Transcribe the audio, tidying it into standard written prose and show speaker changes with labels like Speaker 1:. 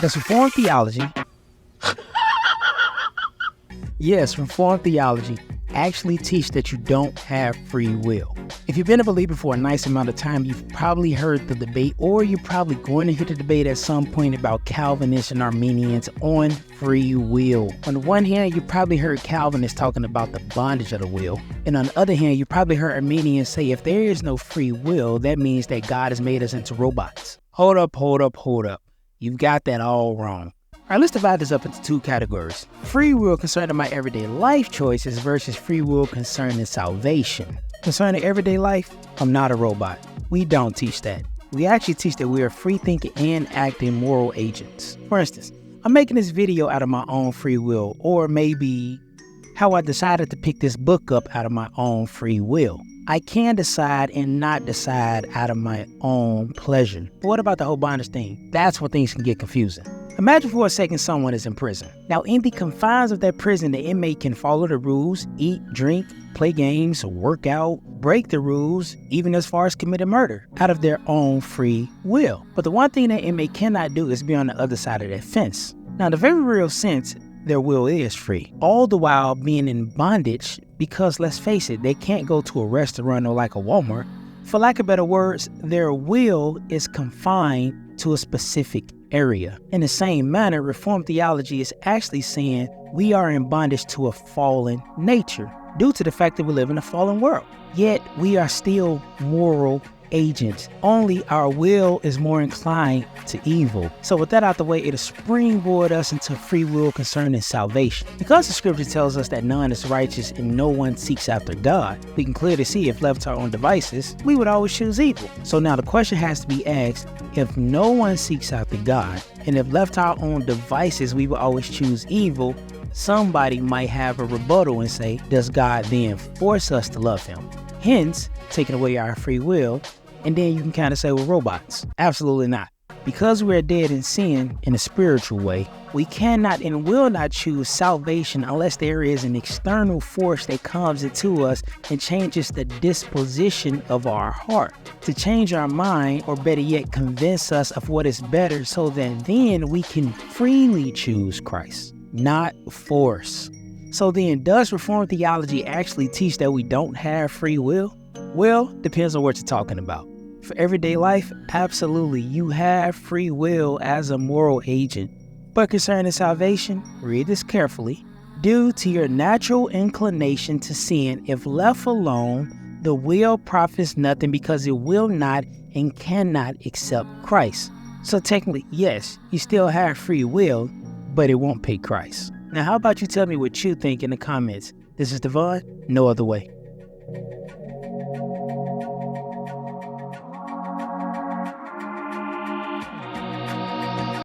Speaker 1: Does Reformed theology, yes, Reformed theology actually teach that you don't have free will? If you've been a believer for a nice amount of time, you've probably heard the debate, or you're probably going to hear the debate at some point about Calvinists and Arminians on free will. On the one hand, you probably heard Calvinists talking about the bondage of the will. And on the other hand, you probably heard Arminians say if there is no free will, that means that God has made us into robots. Hold up. You've got that all wrong. All right, let's divide this up into two categories. Free will concerning my everyday life choices versus free will concerning salvation. Concerning everyday life, I'm not a robot. We don't teach that. We actually teach that we are free-thinking and acting moral agents. For instance, I'm making this video out of my own free will, or maybe how I decided to pick this book up out of my own free will. I can decide and not decide out of my own pleasure. But what about the whole bondage thing? That's where things can get confusing. Imagine for a second someone is in prison. Now, in the confines of that prison, the inmate can follow the rules, eat, drink, play games, work out, break the rules, even as far as committing murder, out of their own free will. But the one thing that inmate cannot do is be on the other side of that fence. Now, in a very real sense, their will is free, all the while being in bondage because, let's face it, they can't go to a restaurant or like a Walmart. For lack of better words, their will is confined to a specific area. In the same manner, Reformed theology is actually saying we are in bondage to a fallen nature due to the fact that we live in a fallen world. Yet we are still moral agents. Only our will is more inclined to evil. So with that out the way, it'll springboard us into free will concerning salvation. Because the scripture tells us that none is righteous and no one seeks after God, we can clearly see if left to our own devices, we would always choose evil. So now the question has to be asked, if no one seeks after God, and if left to our own devices, we will always choose evil, somebody might have a rebuttal and say, does God then force us to love him? Hence, taking away our free will, and then you can kind of say we're robots. Absolutely not. Because we're dead in sin in a spiritual way, we cannot and will not choose salvation unless there is an external force that comes into us and changes the disposition of our heart to change our mind, or better yet, convince us of what is better, so that then we can freely choose Christ, not force. So then, does Reformed theology actually teach that we don't have free will? Well, depends on what you're talking about. For everyday life, absolutely, you have free will as a moral agent. But concerning salvation, read this carefully. Due to your natural inclination to sin, if left alone, the will profits nothing because it will not and cannot accept Christ. So technically, yes, you still have free will, but it won't pay Christ. Now, how about you tell me what you think in the comments? This is Devon, no other way.